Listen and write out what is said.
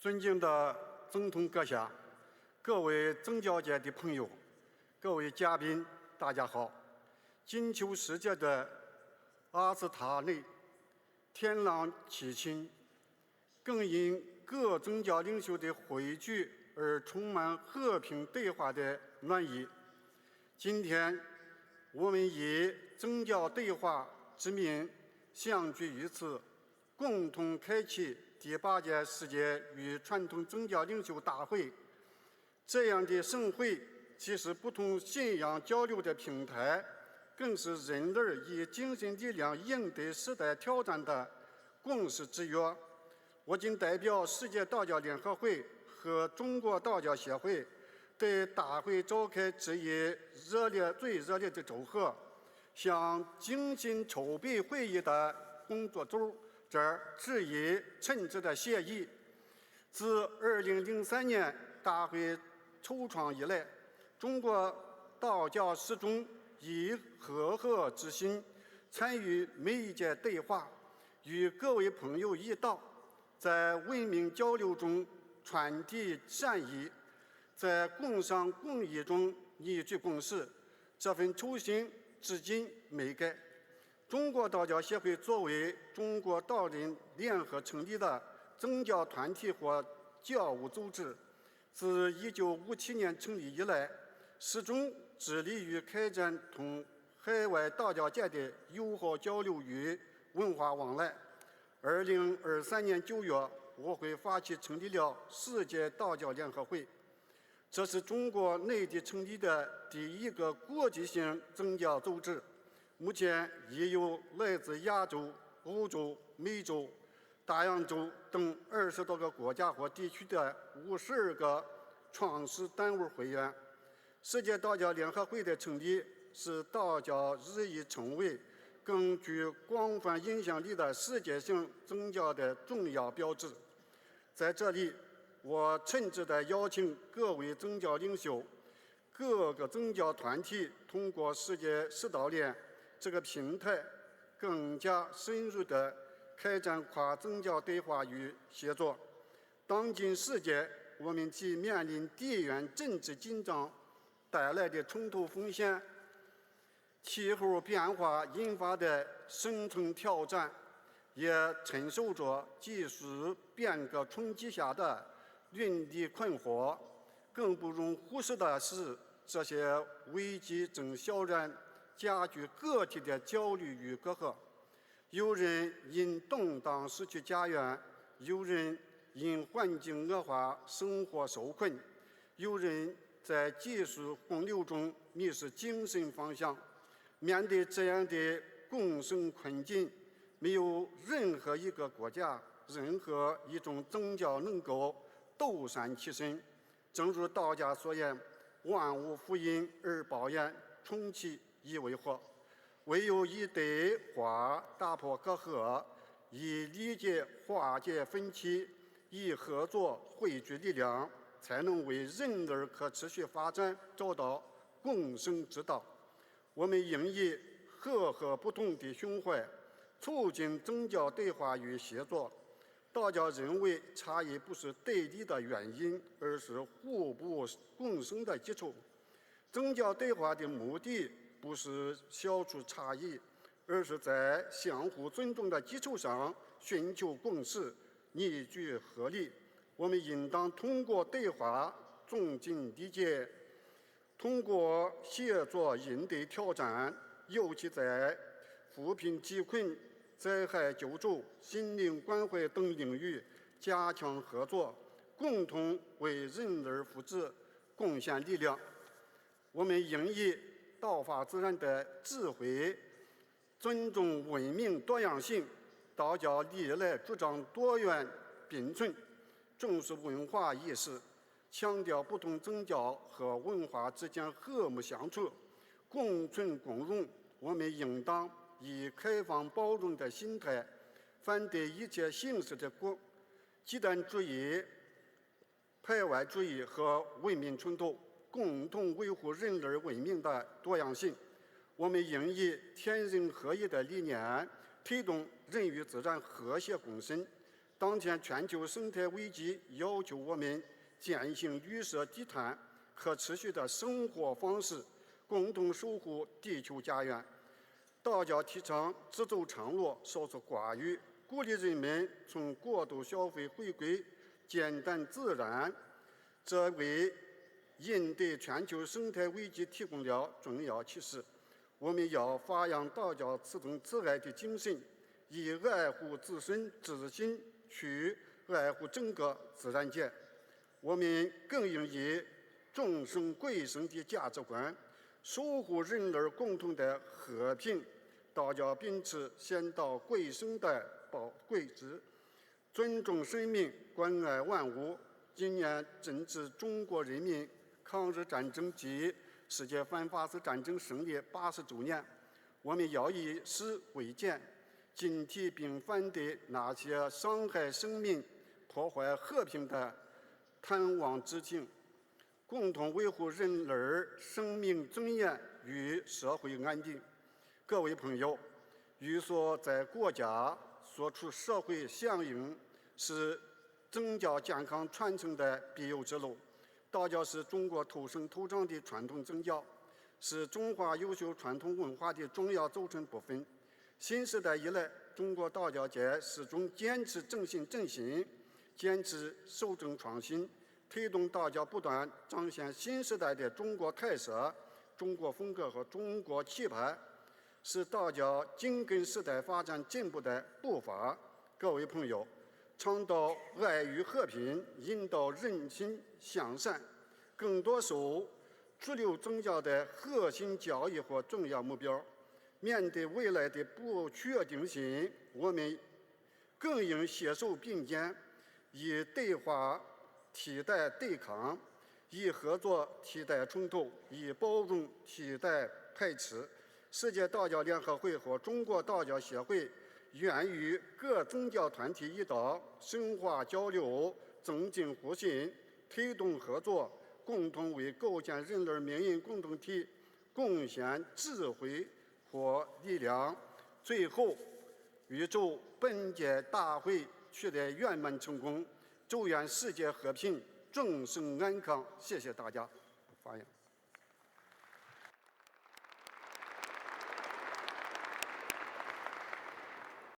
尊敬的总统阁下，各位宗教界的朋友，各位嘉宾，大家好！金秋世界的阿斯塔内，天朗气清，更因各宗教领袖的汇聚而充满和平对话的暖意。今天，我们以宗教对话之名相聚于此，共同开启第8届世界与传统宗教领袖大会。这样的盛会既是不同信仰交流的平台，更是人类以精神力量应对时代挑战的共识之约。我谨代表世界道教联合会和中国道教协会，对大会召开致以最热烈的祝贺，向精心筹备会议的工作组这儿致以诚挚的谢意。自2003年大会筹创以来，中国道教始终以和合之心参与每一届对话，与各位朋友一道，在文明交流中传递善意，在共商共益中凝聚共识。这份初心至今没改。中国道教协会作为中国道人联合成立的宗教团体或教务组织，自1957年成立以来，始终致力于开展同海外道教界的友好交流与文化往来。2023年9月，我会发起成立了世界道教联合会，这是中国内地成立的第一个国际性宗教组织。目前已有来自亚洲、欧洲、美洲、大洋洲等20多个国家或地区的52个创始单位会员。世界道教联合会的成立是道教日益成为更具广泛影响力的世界性宗教的重要标志。在这里，我诚挚地邀请各位宗教领袖、各个宗教团体通过世界世道联这个平台，更加深入地开展跨宗教对话与协作。当今世界，我们既面临地缘政治紧张带来的冲突风险、气候变化引发的生存挑战，也承受着技术变革冲击下的伦理困惑。更不容忽视的是，这些危机正悄然加剧个体的焦虑与隔阂。有人因动荡失去家园，有人因环境恶化生活受困，有人在技术洪流中迷失精神方向。面对这样的共生困境，没有任何一个国家、任何一种宗教能够独善其身。正如道家所言：“万物负阴而抱阳，重其以为和。”唯有以对话打破隔阂，以理解化解分歧，以合作汇聚力量，才能为人类可持续发展找到共生之道。我们应以和合不同的胸怀，促进宗教对话与协作。道教认为，差异不是对立的原因，而是互补共生的基础。宗教对话的目的不是消除差异，而是在相互尊重的基础上寻求共识，凝聚合力。我们应当通过对话增进理解，通过协作应对挑战，尤其在扶贫济困、灾害救助、心灵关怀等领域加强合作，共同为人类福祉贡献力量。我们应以道法自然的智慧，尊重文明多样性。道教历来主张多元并存，重视文化意识，强调不同宗教和文化之间和睦相处、共存共荣。我们应当以开放包容的心态，反对一切形式的极端主义、排外主义和文明冲突，共同维护人类文明的多样性。我们应以天人合一的理念，推动人与自然和谐共生，当前全球生态危机要求我们践行绿色低碳、可持续的生活方式，共同守护地球家园。道教提倡知足常乐，少说寡欲，鼓励人们从过度消费回归简单自然，这为应对全球生态危机提供了重要启示。我们要发扬道教此种慈爱的精神，以爱护自身自心去爱护整个自然界。我们更应以众生贵生的价值观，守护人类共同的和平。道教秉持先道贵生的宝贵之，尊重生命，关爱万物。今年正值中国人民抗日战争及世界反法西战争胜利80周年，我们要以史为鉴，警惕并反对那些伤害生命、破坏和平的贪妄之情，共同维护人类生命尊严与社会安定。各位朋友，欲说在国家说出社会响应，是宗教健康传承的必由之路。道教是中国土生土长的传统宗教，是中华优秀传统文化的重要组成部分。新时代以来，中国道教界始终坚持正信正心，坚持守正创新，推动道教不断彰显新时代的中国特色、中国风格和中国气派，是道教紧跟时代发展进步的步伐。各位朋友，倡导爱与和平，引导人心向善，更多受主流宗教的核心教义和重要目标。面对未来的不确定性，我们更应携手并肩，以对话替代对抗，以合作替代冲突，以包容替代排斥。世界道教联合会和中国道教协会愿与各宗教团体一道深化交流，增进互信，推动合作，共同为构建人类命运共同体贡献智慧和力量。最后，预祝本届大会取得圆满成功，祝愿世界和平，众生安康。谢谢大家。发言。